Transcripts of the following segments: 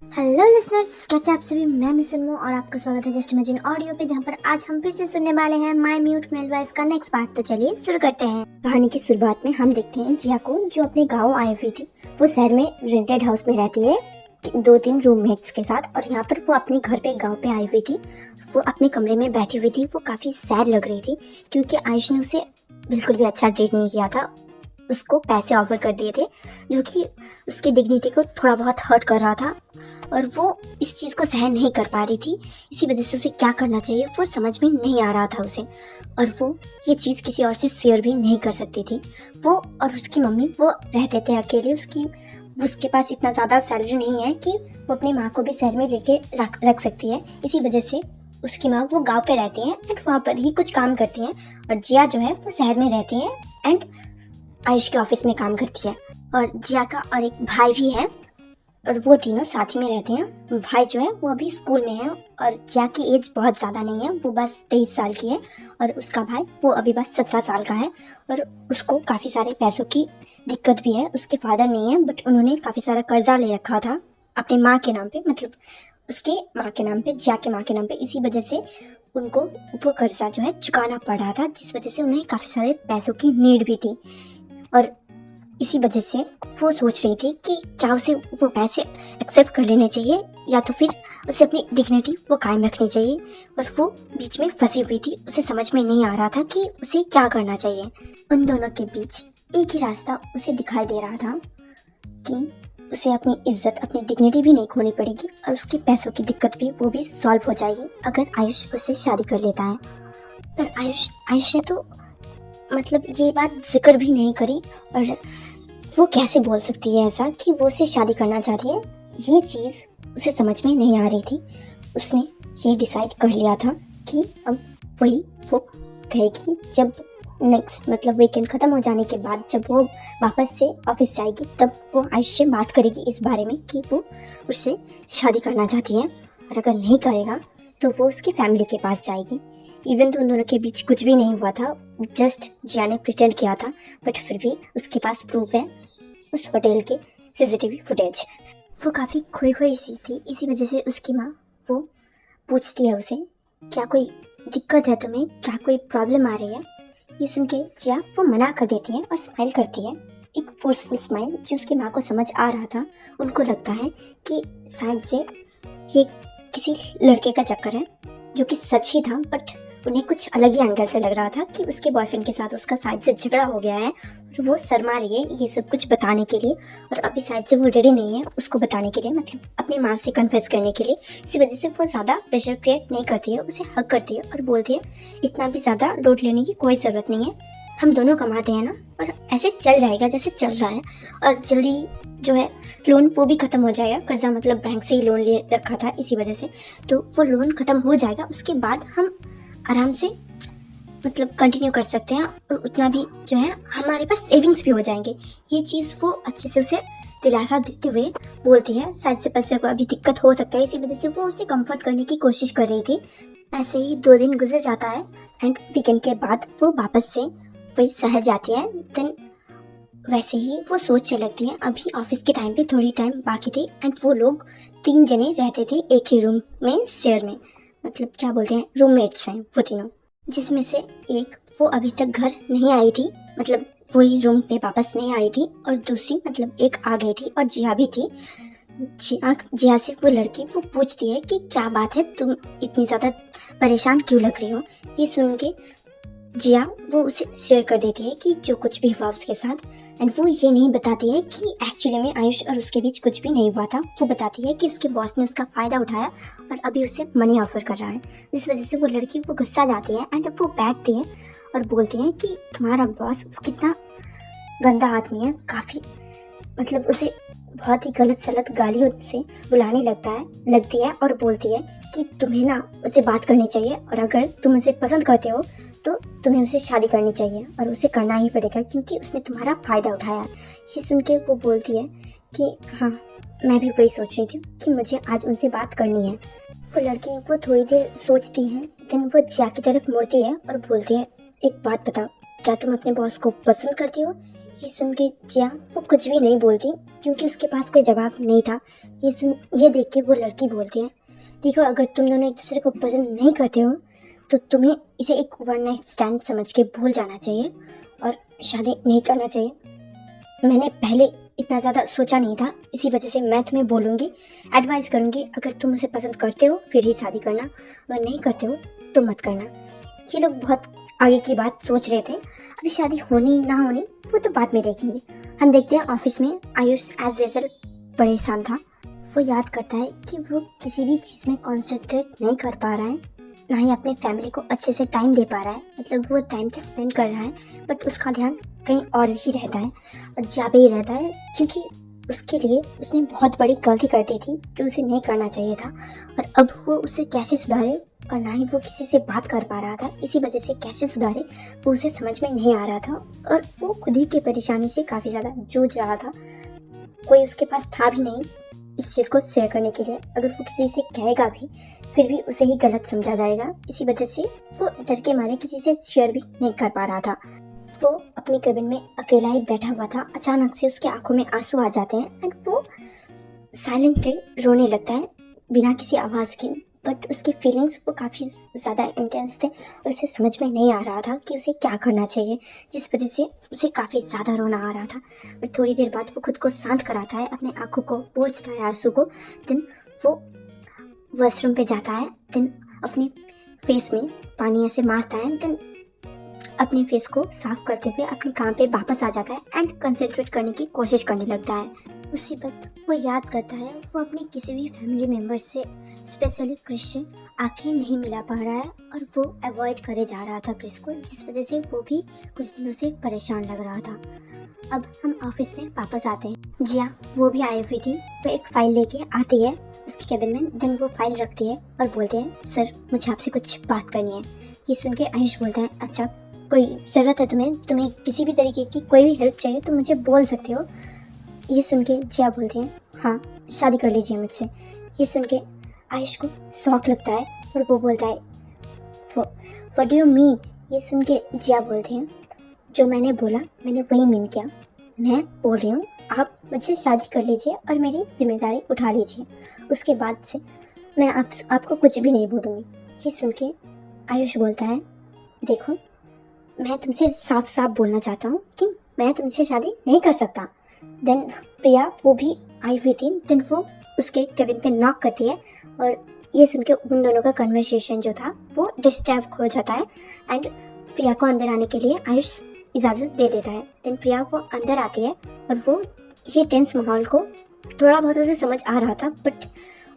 Hello listeners, कैसे आप सभी। मैं मिस अनमो और आपका स्वागत है जस्ट इमेजिन ऑडियो पे, जहाँ पर आज हम फिर से सुनने वाले हैं माय म्यूट मेल वाइफ का नेक्स्ट पार्ट। तो चलिए शुरू करते हैं। कहानी की शुरुआत में हम देखते हैं जिया को, जो अपने गांव आई हुई थी। वो शहर में रेंटेड हाउस में रहती है 2-3 रूममेट्स के साथ, और यहाँ पर वो अपने घर पे गाँव पे आई हुई थी। वो अपने कमरे में बैठी हुई थी। वो काफ़ी सैड लग रही थी क्योंकि आयुष ने उसे बिल्कुल भी अच्छा ट्रीट नहीं किया था। उसको पैसे ऑफर कर दिए थे जो कि उसकी डिग्निटी को थोड़ा बहुत हर्ट कर रहा था, और वो इस चीज़ को सहन नहीं कर पा रही थी। इसी वजह से उसे क्या करना चाहिए वो समझ में नहीं आ रहा था उसे, और वो ये चीज़ किसी और से शेयर भी नहीं कर सकती थी। वो और उसकी मम्मी वो रहते थे अकेले। उसके पास इतना ज़्यादा सैलरी नहीं है कि वो अपनी माँ को भी शहर में लेके रख सकती है। इसी वजह से उसकी माँ वो गांव पे रहती हैं एंड वहाँ पर ही कुछ काम करती हैं, और जिया जो है वो शहर में रहती है एंड आयुष के ऑफिस में काम करती है। और जिया का और एक भाई भी है, और वो तीनों साथ ही में रहते हैं। भाई जो है वो अभी स्कूल में है, और जिया की एज बहुत ज़्यादा नहीं है, वो बस 23 साल की है, और उसका भाई वो अभी बस 17 साल का है। और उसको काफ़ी सारे पैसों की दिक्कत भी है। उसके फादर नहीं है, बट उन्होंने काफ़ी सारा कर्जा ले रखा था अपने माँ के नाम पे, मतलब उसके माँ के नाम पे, जिया के माँ के नाम पे। इसी वजह से उनको वो कर्जा जो है चुकाना पड़ रहा था, जिस वजह से उन्हें काफ़ी सारे पैसों की नीड भी थी। और इसी वजह से वो सोच रही थी कि क्या उसे वो पैसे एक्सेप्ट कर लेने चाहिए, या तो फिर उसे अपनी डिग्निटी वो कायम रखनी चाहिए। और वो बीच में फंसी हुई थी। उसे समझ में नहीं आ रहा था कि उसे क्या करना चाहिए। उन दोनों के बीच एक ही रास्ता उसे दिखाई दे रहा था कि उसे अपनी इज्जत, अपनी डिग्निटी भी नहीं खोनी पड़ेगी, और उसकी पैसों की दिक्कत भी वो भी सॉल्व हो जाएगी अगर आयुष उससे शादी कर लेता है। पर आयुष ने तो मतलब ये बात जिक्र भी नहीं करी, और वो कैसे बोल सकती है ऐसा कि वो उससे शादी करना चाहती है। ये चीज़ उसे समझ में नहीं आ रही थी। उसने ये डिसाइड कर लिया था कि अब वही वो कहेगी जब नेक्स्ट मतलब वीकेंड ख़त्म हो जाने के बाद, जब वो वापस से ऑफिस जाएगी, तब वो आयुष से बात करेगी इस बारे में कि वो उससे शादी करना चाहती है। और अगर नहीं करेगा तो वो उसकी फैमिली के पास जाएगी। इवन तो उन दोनों के बीच कुछ भी नहीं हुआ था, जस्ट जिया ने प्रिटेंड किया था, बट फिर भी उसके पास प्रूफ है उस होटल के सीसीटीवी फुटेज। वो काफ़ी खोई खोई सी थी। इसी वजह से उसकी माँ वो पूछती है उसे, क्या कोई दिक्कत है तुम्हें, क्या कोई प्रॉब्लम आ रही है। ये सुन के जिया वो मना कर देती है और स्माइल करती है, एक फोर्सफुल स्माइल जो उसकी माँ को समझ आ रहा था। उनको लगता है कि शायद से ये किसी लड़के का चक्कर है, जो कि सच ही था, बट उन्हें कुछ अलग ही एंगल से लग रहा था कि उसके बॉयफ्रेंड के साथ उसका शायद से झगड़ा हो गया है, और वो शर्मा रही है ये सब कुछ बताने के लिए, और अभी शायद से वो रेडी नहीं है उसको बताने के लिए, मतलब अपनी माँ से कन्फेस करने के लिए। इसी वजह से वो ज़्यादा प्रेशर क्रिएट नहीं करती है, उसे हक करती है और बोलती है इतना भी ज़्यादा लोड लेने की कोई ज़रूरत नहीं है, हम दोनों कमाते हैं ना, और ऐसे चल जाएगा जैसे चल रहा है। और जल्दी जो है लोन वो भी ख़त्म हो जाएगा, कर्जा मतलब बैंक से ही लोन ले रखा था इसी वजह से, तो वो लोन ख़त्म हो जाएगा। उसके बाद हम आराम से मतलब कंटिन्यू कर सकते हैं, और उतना भी जो है हमारे पास सेविंग्स भी हो जाएंगे। ये चीज़ वो अच्छे से उसे दिलासा देते हुए बोलती है। शायद से पैसे को अभी दिक्कत हो सकता है, इसी वजह से वो उसे कंफर्ट करने की कोशिश कर रही थी। ऐसे ही 2 दिन गुजर जाता है एंड वीकेंड के बाद वो वापस से वही शहर जाती है। देन वैसे ही वो सोचने लगती है, अभी ऑफिस के टाइम पे थोड़ी टाइम बाकी थी एंड वो लोग 3 जने रहते थे एक ही रूम में शेयर में, मतलब क्या बोलते हैं, रूममेट्स हैं वो तीनों, जिसमें से एक वो अभी तक घर नहीं आई थी, मतलब वही रूम पे वापस नहीं आई थी, और दूसरी मतलब एक आ गई थी और जिया भी थी। जिया से वो लड़की वो पूछती है कि क्या बात है, तुम इतनी ज़्यादा परेशान क्यों लग रही हो। ये सुन के जिया वो उसे शेयर कर देती है कि जो कुछ भी हुआ उसके साथ, एंड वो ये नहीं बताती है कि एक्चुअली में आयुष और उसके बीच कुछ भी नहीं हुआ था। वो बताती है कि उसके बॉस ने उसका फ़ायदा उठाया और अभी उसे मनी ऑफर कर रहा है, जिस वजह से वो लड़की वो गुस्सा जाती है एंड वो बैठती है और बोलती है कि तुम्हारा बॉस कितना गंदा आदमी है, काफ़ी मतलब उसे बहुत ही गलत सलत गालियों से बुलाने लगती है और बोलती है कि तुम्हें ना उसे बात करनी चाहिए, और अगर तुम उसे पसंद करते हो तो तुम्हें उससे शादी करनी चाहिए, और उसे करना ही पड़ेगा क्योंकि उसने तुम्हारा फ़ायदा उठाया। ये सुन के वो बोलती है कि हाँ, मैं भी वही सोच रही थी कि मुझे आज उनसे बात करनी है। वो लड़की वो थोड़ी देर सोचती है, देन वो जिया की तरफ मुड़ती है और बोलती है, एक बात बताओ, क्या तुम अपने बॉस को पसंद करती हो। ये सुन के जिया वो कुछ भी नहीं बोलती, क्योंकि उसके पास कोई जवाब नहीं था। ये देख के वो लड़की बोलती है, देखो अगर तुम दोनों एक दूसरे को पसंद नहीं करते हो तो तुम्हें इसे एक वन नाइट स्टैंड समझ के भूल जाना चाहिए और शादी नहीं करना चाहिए। मैंने पहले इतना ज़्यादा सोचा नहीं था, इसी वजह से मैं तुम्हें बोलूँगी, एडवाइस करूँगी, अगर तुम उसे पसंद करते हो फिर ही शादी करना, अगर नहीं करते हो तो मत करना। ये लोग बहुत आगे की बात सोच रहे थे, अभी शादी होनी ना होनी वो तो बाद में देखेंगे। हम देखते हैं ऑफिस में आयुष एज यूजुअल परेशान था। वो याद करता है कि वो किसी भी चीज़ में कॉन्सेंट्रेट नहीं कर पा रहा है, ना ही अपने फैमिली को अच्छे से टाइम दे पा रहा है। मतलब वो टाइम तो स्पेंड कर रहा है बट उसका ध्यान कहीं और ही रहता है और जहाँ पे ही रहता है, क्योंकि उसके लिए उसने बहुत बड़ी गलती कर दी थी जो उसे नहीं करना चाहिए था। और अब वो उसे कैसे सुधारे, और ना ही वो किसी से बात कर पा रहा था, इसी वजह से कैसे सुधारे वो उसे समझ में नहीं आ रहा था। और वो खुद ही की परेशानी से काफ़ी ज़्यादा जूझ रहा था। कोई उसके पास था भी नहीं इस चीज़ को शेयर करने के लिए। अगर वो किसी से कहेगा भी फिर भी उसे ही गलत समझा जाएगा, इसी वजह से वो डर के मारे किसी से शेयर भी नहीं कर पा रहा था। वो अपने केबिन में अकेला ही बैठा हुआ था। अचानक से उसके आंखों में आंसू आ जाते हैं एंड वो साइलेंटली रोने लगता है बिना किसी आवाज़ के। बट उसकी फीलिंग्स वो काफ़ी ज़्यादा इंटेंस थे और उसे समझ में नहीं आ रहा था कि उसे क्या करना चाहिए, जिस वजह से उसे काफ़ी ज़्यादा रोना आ रहा था। बट थोड़ी देर बाद वो खुद को शांत कराता है, अपने आंखों को पोंछता है आंसू को। देन वो वॉशरूम पे जाता है, देन अपने फेस में पानी ऐसे मारता है, देन अपने फेस को साफ करते हुए अपने काम पे वापस आ जाता है एंड कंसंट्रेट करने की कोशिश करने लगता है। उसी वक्त वो याद करता है वो अपने किसी भी फैमिली मेम्बर से, स्पेशली क्रिश से आंखें नहीं मिला पा रहा है और वो अवॉइड करे जा रहा था क्रिश को, जिस वजह से वो भी कुछ दिनों से परेशान लग रहा था। अब हम ऑफिस में वापस आते हैं। जिया वो भी आई हुई थी। वो एक फाइल लेके आती है उसके केबिन में, देन वो फाइल रखती है और बोलते हैं, सर मुझे आपसे कुछ बात करनी है। ये सुन के आयुष बोलता है, अच्छा कोई ज़रूरत है तुम्हें किसी भी तरीके की कोई भी हेल्प चाहिए तो मुझे बोल सकते हो। ये सुन के जिया बोलती है, हाँ शादी कर लीजिए मुझसे। ये सुन के आयुष को शौक लगता है और वो बोलता है, व्हाट डू यू मीन। ये सुन के जिया बोलती है, जो मैंने बोला मैंने वही मीन किया। मैं बोल रही हूँ आप मुझसे शादी कर लीजिए और मेरी जिम्मेदारी उठा लीजिए, उसके बाद से मैं आपको कुछ भी नहीं बोलूँगी। ये सुन के आयुष बोलता है, देखो मैं तुमसे साफ साफ बोलना चाहता हूँ कि मैं तुमसे शादी नहीं कर सकता। देन प्रिया वो भी आई हुई थी, देन वो उसके केबिन पे नॉक करती है और ये सुन के उन दोनों का कन्वर्सेशन जो था वो डिस्टर्ब हो जाता है एंड प्रिया को अंदर आने के लिए आयुष इजाज़त दे देता है। देन प्रिया वो अंदर आती है और वो ये टेंस माहौल को थोड़ा बहुत उसे समझ आ रहा था बट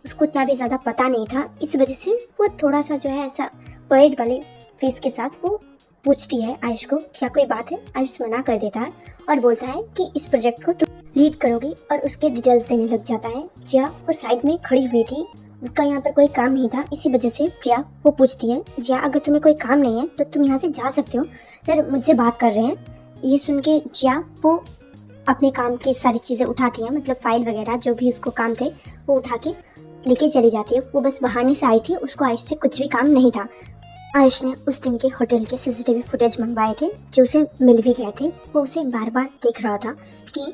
उसको इतना भी ज़्यादा पता नहीं था, इस वजह से वो थोड़ा सा जो है ऐसा वरीड वाले फेस के साथ वो पूछती है आयुष को, क्या कोई बात है। आयुष मना कर देता है और बोलता है कि इस प्रोजेक्ट को तुम लीड करोगी और उसके डिटेल्स देने लग जाता है। जिया वो साइड में खड़ी हुई थी, उसका यहाँ पर कोई काम नहीं था, इसी वजह से प्रिया वो पूछती है, जिया अगर तुम्हें कोई काम नहीं है तो तुम यहाँ से जा सकते हो, सर मुझसे बात कर रहे हैं। ये सुन के जिया वो अपने काम की सारी चीज़ें उठाती है, मतलब फाइल वगैरह जो भी उसको काम थे वो उठा के लेके चली जाती है। वो बस बहाने से आई थी, उसको आयुष से कुछ भी काम नहीं था। आयुष ने उस दिन के होटल के सीसीटीवी फुटेज मंगवाए थे जो उसे मिल भी गए थे। वो उसे बार बार देख रहा था कि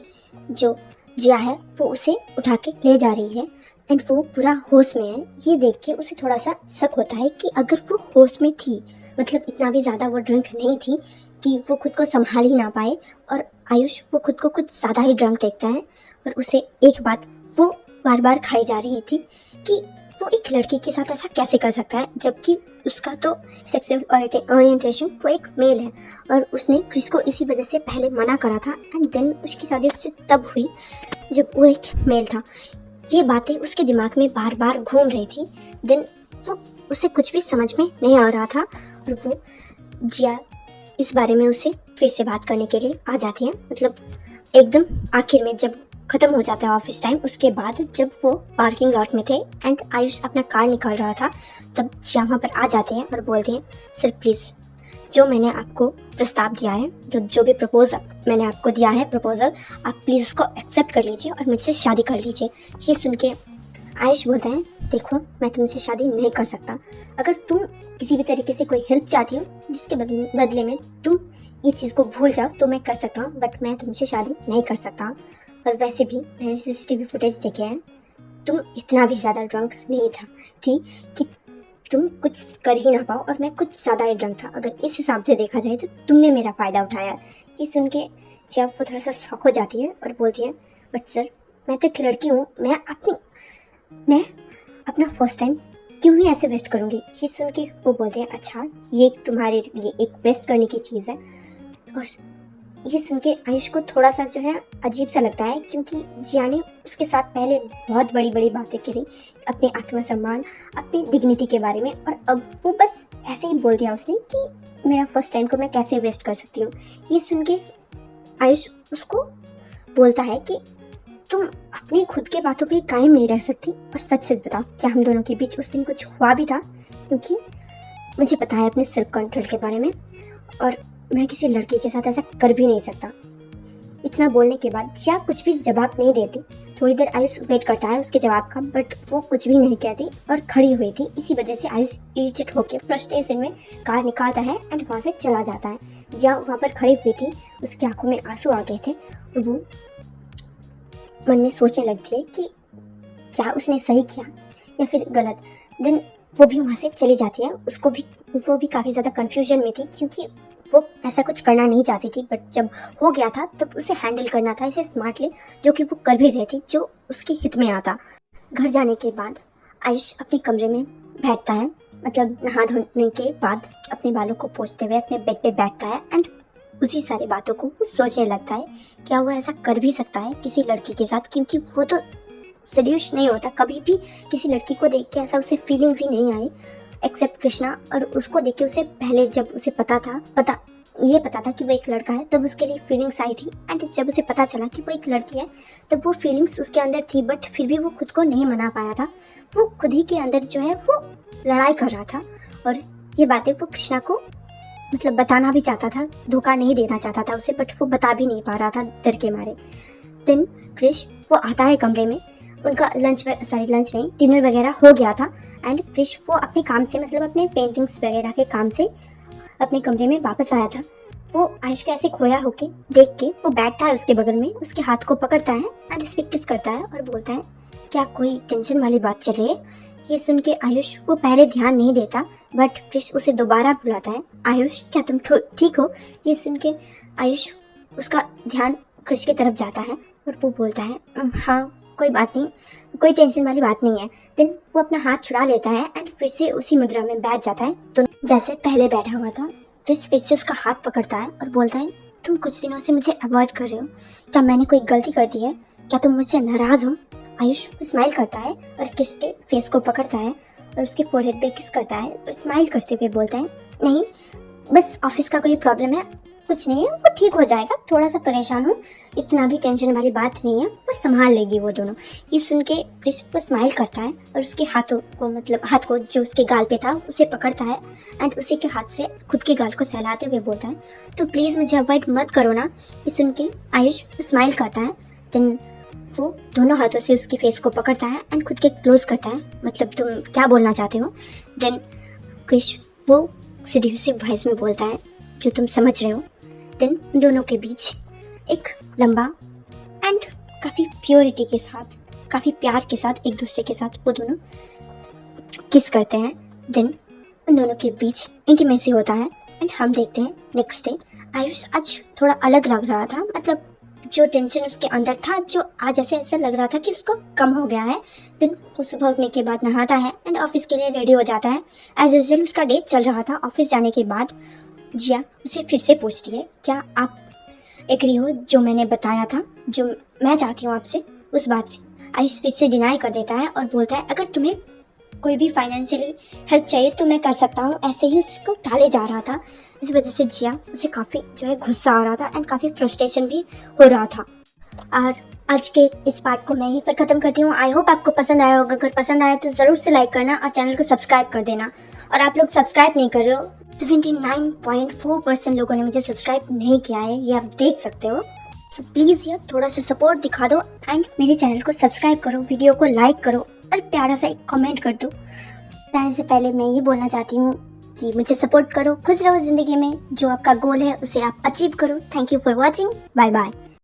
जो जिया है वो उसे उठा के ले जा रही है एंड वो पूरा होश में है। ये देख के उसे थोड़ा सा शक होता है कि अगर वो होश में थी, मतलब इतना भी ज़्यादा वो ड्रिंक नहीं थी कि वो खुद को संभाल ही ना पाए, और आयुष वो खुद को कुछ ज़्यादा ही ड्रंक देखता है और उसे एक बात वो बार बार खाई जा रही थी कि वो एक लड़की के साथ ऐसा कैसे कर सकता है, जबकि उसका तो सेक्सुअल ओरिएंटेशन वो एक मेल है और उसने क्रिस को इसी वजह से पहले मना करा था एंड देन उसकी शादी उससे तब हुई जब वो एक मेल था। ये बातें उसके दिमाग में बार बार घूम रही थी। देन वो उसे कुछ भी समझ में नहीं आ रहा था और वो जिया इस बारे में उसे फिर से बात करने के लिए आ जाती है, मतलब एकदम आखिर में जब खत्म हो जाता है ऑफिस टाइम, उसके बाद जब वो पार्किंग लॉट में थे एंड आयुष अपना कार निकाल रहा था, तब जिया वहाँ पर आ जाते हैं और बोलते हैं, सर प्लीज़ जो मैंने आपको प्रस्ताव दिया है, जो भी मैंने आपको दिया है प्रपोजल, आप प्लीज़ उसको एक्सेप्ट कर लीजिए और मुझसे शादी कर लीजिए। ये सुन के आयुष बोलता है, देखो मैं तुमसे शादी नहीं कर सकता। अगर तुम किसी भी तरीके से कोई हेल्प चाहती हो जिसके बदले में तुम ये चीज़ को भूल जाओ तो मैं कर सकता हूँ, बट मैं तुमसे शादी नहीं कर सकता। और वैसे भी मैंने CCTV फुटेज देखे हैं, तुम इतना भी ज़्यादा ड्रंक नहीं थी कि तुम कुछ कर ही ना पाओ, और मैं कुछ ज़्यादा ही ड्रंक था। अगर इस हिसाब से देखा जाए तो तुमने मेरा फ़ायदा उठाया। ये सुन के जब वो थोड़ा सा शॉक हो जाती है और बोलती है, बट सर मैं तो एक लड़की हूँ, मैं अपना फर्स्ट टाइम क्यों ही ऐसे वेस्ट करूँगी। ये सुन के वो बोलते हैं, अच्छा ये तुम्हारे लिए एक वेस्ट करने की चीज़ है। और ये सुन के आयुष को थोड़ा सा जो है अजीब सा लगता है, क्योंकि जिया ने उसके साथ पहले बहुत बड़ी बड़ी बातें करी अपने आत्मसम्मान, अपनी डिग्निटी के बारे में, और अब वो बस ऐसे ही बोल दिया उसने कि मेरा फर्स्ट टाइम को मैं कैसे वेस्ट कर सकती हूँ। ये सुन के आयुष उसको बोलता है कि तुम अपनी खुद के बातों पे कायम नहीं रह सकती, और सच सच बताओ क्या हम दोनों के बीच उस दिन कुछ हुआ भी था, क्योंकि मुझे पता है अपने सेल्फ कंट्रोल के बारे में, और मैं किसी लड़की के साथ ऐसा कर भी नहीं सकता। इतना बोलने के बाद जिया कुछ भी जवाब नहीं देती। थोड़ी देर आयुष वेट करता है उसके जवाब का, बट वो कुछ भी नहीं कहती और खड़ी हुई थी। इसी वजह से आयुष इरिटेट होकर फ्रस्ट्रेशन में कार निकालता है एंड वहाँ से चला जाता है। जिया वहाँ पर खड़ी हुई थी, उसकी आंखों में आंसू आ गए थे और वो मन में सोचने लगती है कि क्या उसने सही किया या फिर गलत। देन वो भी वहाँ से चली जाती है। वो भी काफ़ी ज़्यादा कन्फ्यूजन में थी, क्योंकि वो ऐसा कुछ करना नहीं चाहती थी, बट जब हो गया था तब उसे हैंडल करना था इसे स्मार्टली, जो कि वो कर भी रही थी, जो उसके हित में आता। घर जाने के बाद आयुष अपने कमरे में बैठता है, मतलब नहा धोने के बाद अपने बालों को पोंछते हुए अपने बेड पे बैठता है एंड उसी सारी बातों को वो सोचने लगता है, क्या वो ऐसा कर भी सकता है किसी लड़की के साथ, क्योंकि वो तो सेड्यूस नहीं होता। कभी भी किसी लड़की को देख के ऐसा उसे फीलिंग भी नहीं आई एक्सेप्ट कृष्णा, और उसको देख के उसे पहले जब उसे पता था कि वो एक लड़का है, तब उसके लिए फीलिंग्स आई थी, एंड जब उसे पता चला कि वो एक लड़की है तब वो फीलिंग्स उसके अंदर थी, बट फिर भी वो खुद को नहीं मना पाया था। वो खुद ही के अंदर जो है वो लड़ाई कर रहा था, और ये बातें वो कृष्णा को मतलब बताना भी चाहता था, धोखा नहीं देना चाहता था उसे, बट वो बता भी नहीं पा रहा था डर के मारे। देन क्रिश वो आता है कमरे में, उनका लंच नहीं डिनर वगैरह हो गया था, एंड क्रिश वो अपने काम से मतलब अपने पेंटिंग्स वगैरह के काम से अपने कमरे में वापस आया था। वो आयुष को ऐसे खोया होके देख के वो बैठता है उसके बगल में, उसके हाथ को पकड़ता है एंड उस पर किस करता है और बोलता है, क्या कोई टेंशन वाली बात चल रही है। ये सुन के आयुष वो पहले ध्यान नहीं देता, बट क्रिश उसे दोबारा बुलाता है, आयुष क्या तुम ठीक हो। ये सुन के आयुष उसका ध्यान क्रिश की तरफ जाता है और वो बोलता है, हाँ कोई बात नहीं, कोई टेंशन वाली बात नहीं है। देन वो अपना हाथ छुड़ा लेता है एंड फिर से उसी मुद्रा में बैठ जाता है, तो जैसे पहले बैठा हुआ था। क्रिस फिर से उसका हाथ पकड़ता है और बोलता है, तुम कुछ दिनों से मुझे अवॉइड कर रहे हो, क्या मैंने कोई गलती कर दी है, क्या तुम मुझसे नाराज हो। आयुष स्माइल करता है और क्रिस के फेस को पकड़ता है और उसके फोरहेड पे किस करता है और स्माइल करते हुए बोलता है, नहीं बस ऑफिस का कोई प्रॉब्लम है, कुछ नहीं है, वो ठीक हो जाएगा, थोड़ा सा परेशान हूँ, इतना भी टेंशन वाली बात नहीं है, वो संभाल लेगी वो दोनों। ये सुन के क्रिस वो स्माइल करता है और उसके हाथों को मतलब हाथ को जो उसके गाल पे था उसे पकड़ता है एंड उसी के हाथ से खुद के गाल को सहलाते हुए बोलता है, तो प्लीज़ मुझे अवॉइड मत करो ना। ये सुन के आयुष स्माइल करता है, देन वो दोनों हाथों से उसके फेस को पकड़ता है एंड खुद के क्लोज करता है, मतलब तुम क्या बोलना चाहते हो। देन क्रिस वो सीरियस वॉइस में बोलता है, जो तुम समझ रहे हो। देन उन दोनों के बीच एक लंबा एंड काफ़ी प्योरिटी के साथ, काफ़ी प्यार के साथ एक दूसरे के साथ वो दोनों किस करते हैं। देन उन दोनों के बीच इंटीमेसी होता है एंड हम देखते हैं नेक्स्ट डे। आयुष आज थोड़ा अलग लग रहा था, मतलब जो टेंशन उसके अंदर था, जो आज ऐसा लग रहा था कि उसको कम हो गया है। देन वो सुबह उठने के बाद नहाता है एंड ऑफिस के लिए रेडी हो जाता है। एज यूजुअल उसका डे चल रहा था। ऑफिस जाने के बाद जिया उसे फिर से पूछती है, क्या आप एग्री हो जो मैंने बताया था, जो मैं चाहती हूँ आपसे उस बात से। आयुष फिर से डिनाई कर देता है और बोलता है, अगर तुम्हें कोई भी फाइनेंशियली हेल्प चाहिए तो मैं कर सकता हूँ। ऐसे ही उसको टाले जा रहा था। इस वजह से जिया उसे काफ़ी जो है गुस्सा आ रहा था एंड काफ़ी फ्रस्ट्रेशन भी हो रहा था। और आज के इस पार्ट को मैं यहीं पर ख़त्म करती हूँ। आई होप आपको पसंद आया होगा। अगर पसंद आया तो ज़रूर से लाइक करना और चैनल को सब्सक्राइब कर देना। और आप लोग सब्सक्राइब नहीं कर रहे हो, 79.4% लोगों ने मुझे सब्सक्राइब नहीं किया है, ये आप देख सकते हो। तो प्लीज़ यार थोड़ा सा सपोर्ट दिखा दो एंड मेरे चैनल को सब्सक्राइब करो, वीडियो को लाइक करो और प्यारा सा एक कमेंट कर दो। जाने से पहले मैं ये बोलना चाहती हूँ कि मुझे सपोर्ट करो, खुश रहो ज़िंदगी में, जो आपका गोल है उसे आप अचीव करो। Thank you for watching, bye bye.